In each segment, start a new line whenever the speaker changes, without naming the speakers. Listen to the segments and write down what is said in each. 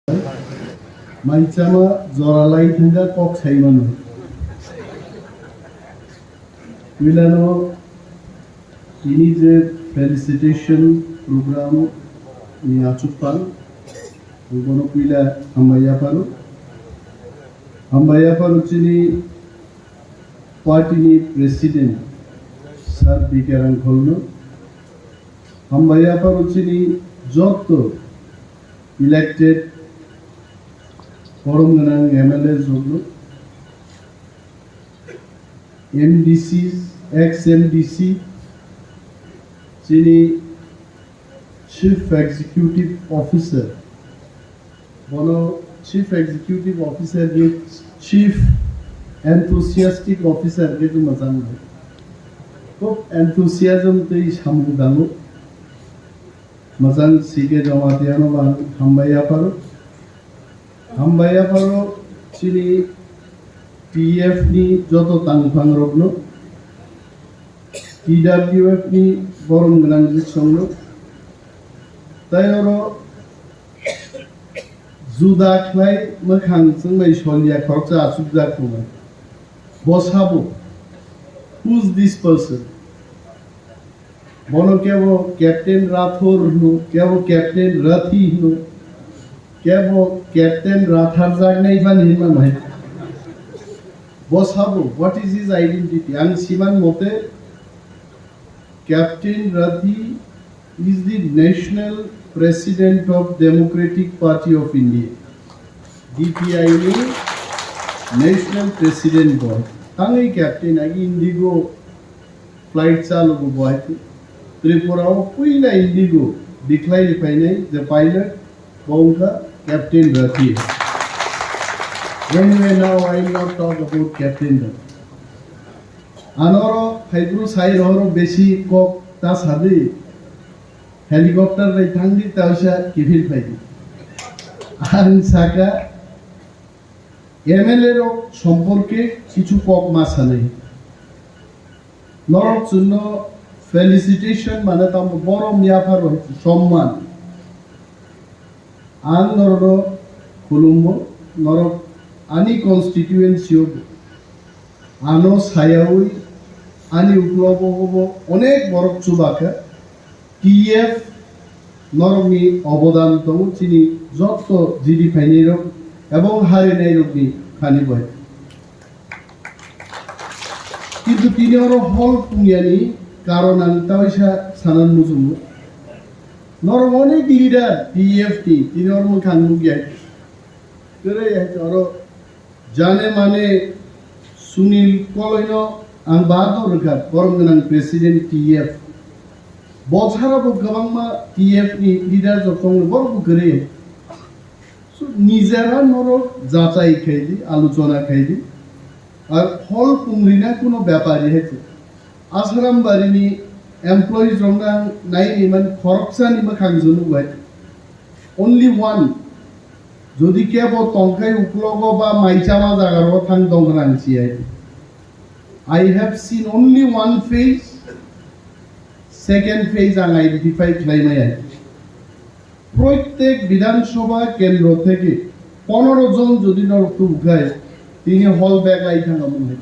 Mancama Zoralai Tinga Cox Haimano. Milano, ini je Felicitation program ni acupan. Ugono pila Ambaya Paru chini party ni president Sir Bikaran Kholno. Ambaya Paru chini Joto elected Khumulwng MLAs holo MDCs ex-MDC chini Chief Executive Officer bono Chief Executive Officer ge Chief Enthusiastic Officer ge tu mazang hai ko enthusiasm tei samudango mazang sige jamatiano ban Ambaya Paru chini PF ni Joto tangfang Rogno TWF ni borong genang songno tayoro Zudak lai mekhang sengbai sholia khorcha asubjak kuma bosabo who's this person bono kebo Captain Rathor no kebo Captain Rathi no kebo Captain Rathar Jagnai ban hima mai bosabo what is his identity ang siman mote Captain Rathi is the National President of Democratic Party of India. DPI ni National President boy. Tangai Captain agi Indigo flight chalu boy. Tripura o puila Indigo decline painai the pilot Bonga Captain Rathi. Anyway, now I will not talk about Captain Rathi. Anoro Haidru Sai Roro Beshi Kok Tas Hadi helicopter rai thangdi tawsha kifil paidi an saka MLA ro সম্পর্কে কিছু cock মাছ নাই নরক জন্য Felicitation মানে তো বড় মিয়াফার সম্মান আন narrow Khumulwng নরক আনি কনস্টিটিউয়েন্সি আনো ছায়াউই আনি উপলব্ধ হব অনেক বড় চুবাকা TF নরমি অবদান দং চিনি যত জিডি ফাইনির এবং হারিনাই রবি খানি বয় কিন্তু তিনি আরো হল পুঙ্গিয়ানি কারণ আনতাইসা সানান মুজুম নরম অনেক লিডার TFT তিনি আর মুখ খান মুগিয়া করে আরো জানে মানে সুনীল কলইন আং বাদর রেখা বরমগান প্রেসিডেন্ট TF বছারাবো গোবাংমা TF ni leader যখন বড় করে সো নিজেরা নরক যাচাই খাইদি আলোচনা খাইদি আর ফল পুংরিনা কোনো ব্যাপারই হচ্ছে আসারাম বাড়িনি এমপ্লয়িজ রংনা নাই ইমান খরকসানি মা খাংজনু গাই অনলি ওয়ান যদি কেব টংকাই উপলগ বা মাইচামা জাগার থাং দংরাংছি I have seen only one face second phase ang identify claimay প্রত্যেক বিধানসভা কেন্দ্র থেকে 15 জন যদি নরকু উঠায় তিনি হল ব্যাগ লাই থাকা মনে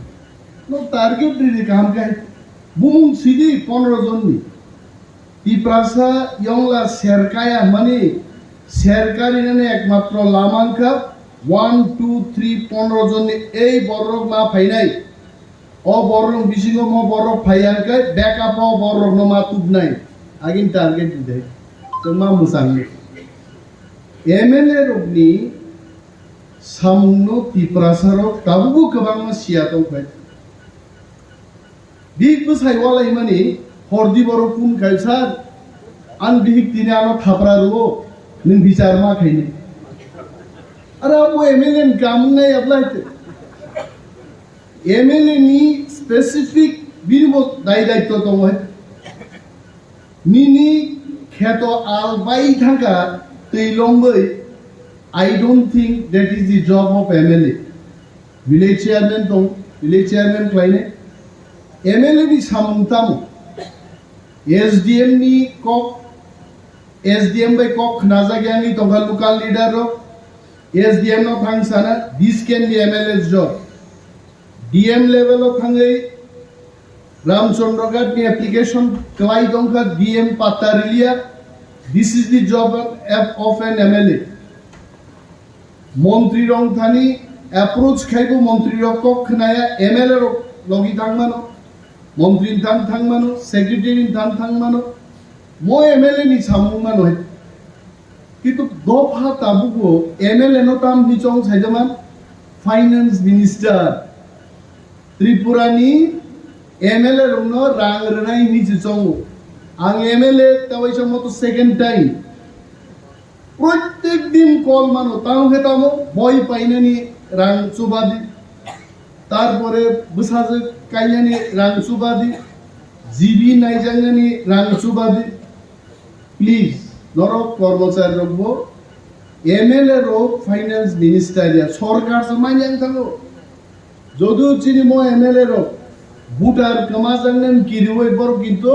নো টার্গেট রে কাম গায় বুম সিদি 15 জন নি Tiprasa ইয়ংলা সরকায়া মানে সরকারি নানে একমাত্র লামাঙ্কা 1 2 3 15 জন এই বড় মা ফাইনাই ও বড় বিশিঙ্গ ম বড় ফাইয়ারকে ব্যাকআপ ও বড় নমা তুব নাই আগিন টার্গেট দিতে তো মা মুসাঙ্গে MLA রবনি সামনো Tiprasa র তাবু কবাং সিয়াতো ফাই বিগ বসাই ওয়ালাই মানে হরদি বড় পুন কাইসার আন বিহিক তিনে আনো থাপরা রো নিন বিচার মা খাইনি আরে ও MLA কাম নাই আপলাইতে MLA ni specific birbo dai daitto tomoy nini kheto albai thanga teilongbai I don't think that is the job of MLA village chairman klaine MLA ni samungtam SDM ni kok SDM by kok naza gyani tonggal local leader ro SDM no thang sana, this can be MLA's job. DM level of thangai Ramchandra ni application klai dongka DM patarilia. This is the job of an MLA. Montri rong thani approach khaibo montri rok kok khnaya MLA rok logi thangmano. Montri thangmano, secretary thangmano. Mo MLA ni samungmano hai. Kitu dopha tabugo MLA no tam ni chong saidaman finance minister. Tripura ni MLA rungno rang renai ni chong. Ang MLA tawaisa moto second time. প্রত্যেক দিন call মানো তাও হেতামো বই পাইনানি রাং সুবাদি তারপরে বসাজে কাইনানি রাং সুবাদি GB নাইজাঙ্গানি Rang সুবাদি please নরক কর্মচারী রকবো MLA রোগ finance মিনিস্টারিয়া সরকার সমান জাং থাকো যদিও চিনি মো এমএলএ রোগ বুটার কমাজাঙ্গান কিরিওই বড় কিন্তু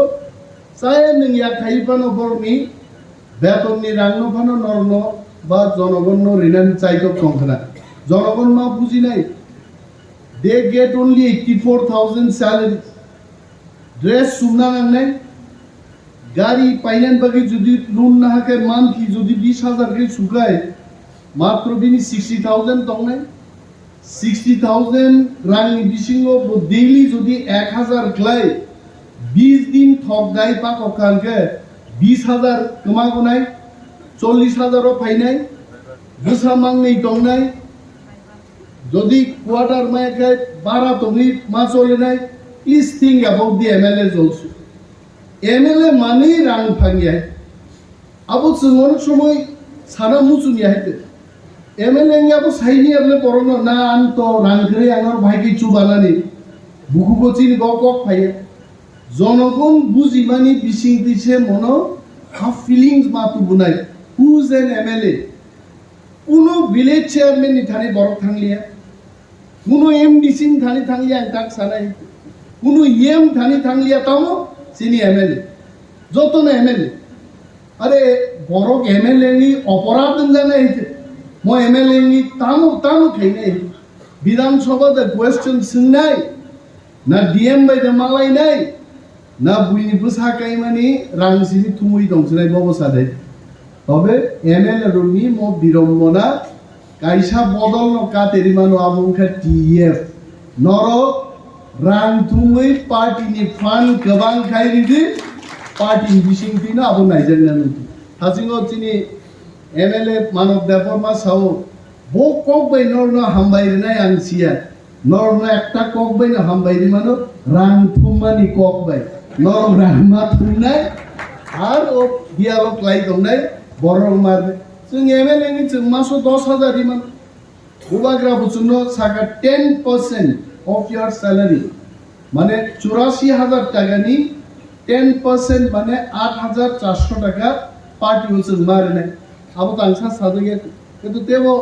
চায় নং ইয়া খাইপানো বড়নি বেতননি রাংনো ফানো নরন বা জনগণ ঋণান চাইতো সংখ্যা জনগণ মা বুঝি নাই দে গেট অনলি 84,000 স্যালারি ড্রেস সুনা নাই গাড়ি পাইনান বাকি যদি লোন না হাকে মান্থলি যদি 20,000 কে সুগায় মাত্র দিনি 60,000 তং নাই 60,000 রাং বিসিংহ ডেইলি যদি 1,000 ক্লাই 20 দিন ঠক গাই পা কখানকে 20,000 কমাগো নাই 40,000 ফাই নাই বুসা মাংনি দং নাই যদি কোয়ার্টার মাইকে 12 তংনি মা চলে নাই please think about the MLA also MLA মানেই রাং ফাঙ্গিয়ায় আবু অনেক সময় সারা মুচুনি হাইতে এমএলএ আবু সাইনি আপনি পড়ানো না আনতো রাং করে আমার ভাইকে চুবানানি বুকু বচিনি কক ফাইয়া জনগণ বুঝি মানি বিশিং দিছে মনো হাফ ফিলিংস মাতু বুনাই হুজ এন এমএলএ কোনো ভিলেজ চেয়ারম্যান নি থানি বড় থাংলিয়া কোনো এমডি সিং থানি থাংলিয়া তাক সানাই কোনো ইএম থানি থাংলিয়া তামো সিনি এমএলএ যত না এমএলএ আরে বড় এমএলএ নি অপরাধ জানা হইছে মো এমএলএ নি তামো খাই নাই বিধানসভাতে কোয়েশ্চেন শুননাই না ডিএম বাইদে মালাই নাই না বুইনি বুসাকাই মানি রাংসিনি থুমুই দংসনাই ববসাদে তবে এমএলএ রুমি মো বিরম্বনা কাইসা বদল ন কাতেরি মানো আবংখা টিএফ নর রাং থুমুই পার্টিনি ফান গবাং খাইরিদি পার্টি বিসিংতি না আবু নাইজাঙ্গান হাসিংও চিনি এমএলএ মানব দেবর্মা সাও বো কক বাই নর ন হামবাইরি নাই আংসিয়া নর ন একটা কক বাই না হামবাইরি মানো রাং থুমানি কক বাই নরম রাহমা থুমনাই আর ও দিয়ালক লাই দংনাই বড় মার जों एमएलए नि जों मासो 10,000 इमान उबाग्रा बुचुनो सागा 10% of your salary মানে 84,000 টাকা নি 10% মানে 8,400 টাকা পার্টি হচ্ছে মারে নাই আবু তাংসা সাদগে কিন্তু তেও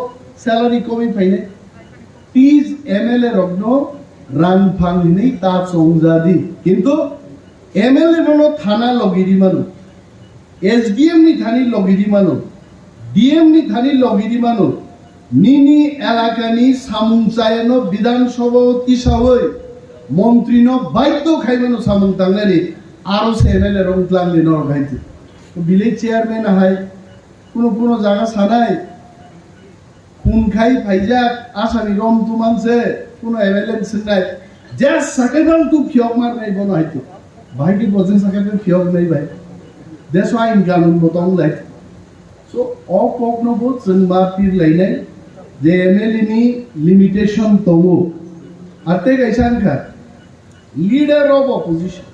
স্যালারি কমি পাইনে প্লিজ এমএলএ রগ্নো রাং ফাংনি তা সংজাদি কিন্তু এমএলএ রনো থানা লগিরি মানো এসডিএম নি থানি লগিরি মানো ডিএম নি থানি লগিরি মানো নিনি এলাকানি সামুংচায়নো বিধানসভা তিসাওই মন্ত্রী ন বাইদ্য খাইমানো সামুং তাংনানি আরো সে এমএলএ রং ক্লাংনি নর খাইতে ভিলেজ চেয়ারম্যান হাই কোনো জায়গা সানাই খুন খাই ফাইজাক আসামি রম তুমানছে কোনো এমএলএ সিনাই যে সাকেবান তু ফিয়ক মার নাই বনো হয়তো ভাইটি বজেন সাকেবান ফিয়ক নাই ভাই দেশ আইন কানুন বতং লাই সো অকগ্নবো जों मा पिर लायनाय जे एमएलए नि लिमिटेशन दङो आते गायसानखा लिडार अफ अपोजिशन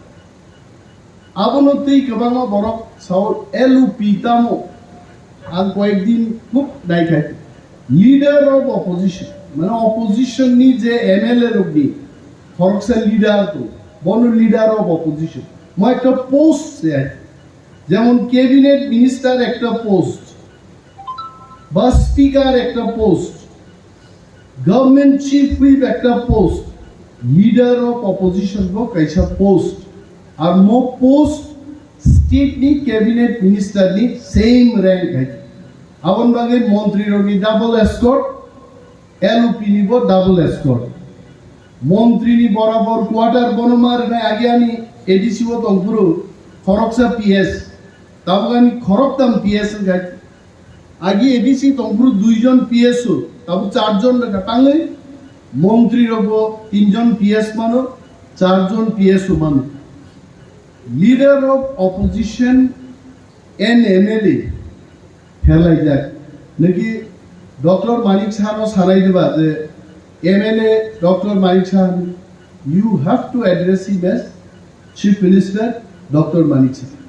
आबनोतै गोबां बरक साउ एलपि तामो आं कয়েকদিন খুব নাইখাই লিডার অফ অপোজিশন মানে অপোজিশন নি যে এমএলএ রবি ফরকসে লিডার তো বন লিডার অফ অপোজিশন মই একটা পোস্ট চাই যেমন ক্যাবিনেট মিনিস্টার একটা পোস্ট বা স্পিকার একটা পোস্ট গভর্নমেন্ট চিফ হুইপ একটা পোস্ট লিডার অফ অপোজিশন গো কাইসা পোস্ট আর মো পোস্ট স্টেট নি ক্যাবিনেট মিনিস্টার নি সেম র‍্যাঙ্ক है abon bagi montri rogi double escort LUP নিব ডাবল এসকর্ট মন্ত্রী নি বরাবর কোয়ার্টার বনমার না আগে আমি এডিসি ও তংপুরু খরকসা পিএস তাবগানি খরকতাম পিএস গাই আগে এডিসি তংপুরু দুইজন পিএস ও তাবু চারজন রেখা টাঙ্গে মন্ত্রী রব তিনজন পিএস মানো চারজন পিএস ও মানো লিডার অফ অপোজিশন এন এমএলএ হেলাই যাক নাকি Dr. Manik Sahano sarai diba je MLA Dr. Manik Sahan, you have to address him as Chief Minister Dr. Manik Sahan.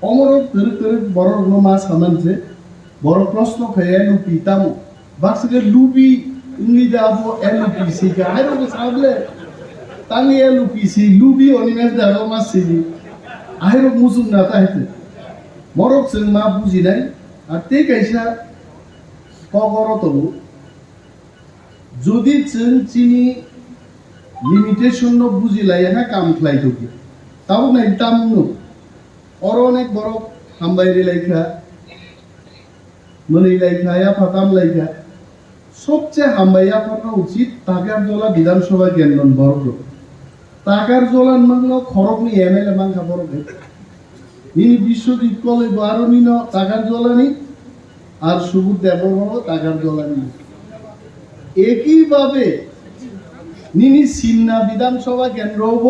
Omoro tere boro roma saman je boro prosno khaya LUP tamo baksage lubi ingli jabo LUPC ka airo ke sable tangi LUPC lubi onimes daro masili airo musuk na ta hete morok sing ma buji nai ate kaisa কগরতব যদি চিনি limitation ন বুঝিলাই না কাম খাই থাকি তাও নাই তামনো or অনেক বড় হামবাইরে লাইখা মনে লাইখা ইয়া ফাতাম লাইখা সবচেয়ে হামবাইয়া ফাটা উচিত টাকার জলা বিধানসভা কেন্দ্র বড় টাকার জলান মাংলো খরক নি এমএলএ মাংখা বড় নিনি বিশ্বজিৎ কলে বারো নিন টাকার জলানি আর সুবুদ দেববর্মা টাকার জলানি একইভাবে নিনি সিন্না বিধানসভা কেন্দ্র হব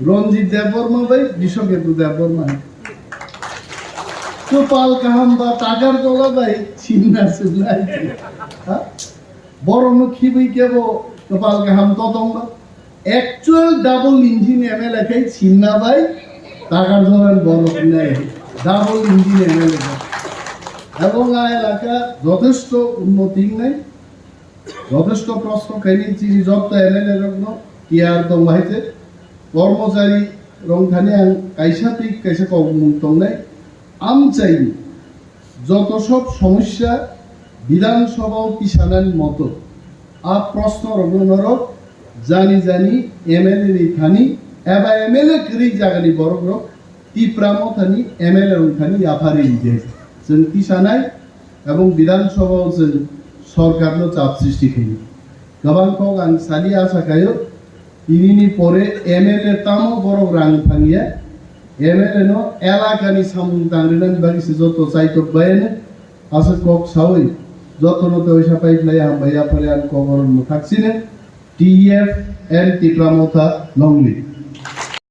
রঞ্জিত দেববর্মা ভাই বিশ্বকেতু দেববর্মা কপাল কাহাম বা টাকার জলা ভাই সিন্না সুলাই বড় খিবই কেব কপাল কাহাম ততঙ্গ অ্যাকচুয়াল ডাবল ইঞ্জিন এমএলএ খাই সিন্না ভাই টাকার জলান বড় নাই ডাবল ইঞ্জিন এমএলএ এবং এলাকা যথেষ্ট উন্নতি নাই যথেষ্ট প্রশ্ন খাইনি চিনি যত এমএলএ রগ্ন ইয়ার দংবাইতে কর্মচারী রংখানে আং কাইসাতিক কাইসা কমুক্তং নাই আম চাইনি যত সব সমস্যা বিধানসভাও পিছানার মতো আর প্রশ্ন রগ্নর জানি জানি এমএলএ খানি এবা এমএলএ করি জাগানি বড় বড় টিপ্রামো থানি এমএলএ রংখানি আফারি দিয়ে जों पिसानाय এবং বিধানসভাও जों सरकारनो चाप सृष्टि खायो गोबांखौ आं सानि आसा खायो दिनैनि परे एमएलए तामो बर' रां फांगिया एमएलए नो एलाकानि सामुं दांग्रिनान बागिसे जत साइतो बायने आसा कक सावै जतनो तैसा पाइफ्लाय हामबाया फारे आं कबर थाक्सिने टीएफ एन टिप्रामथा नंगलि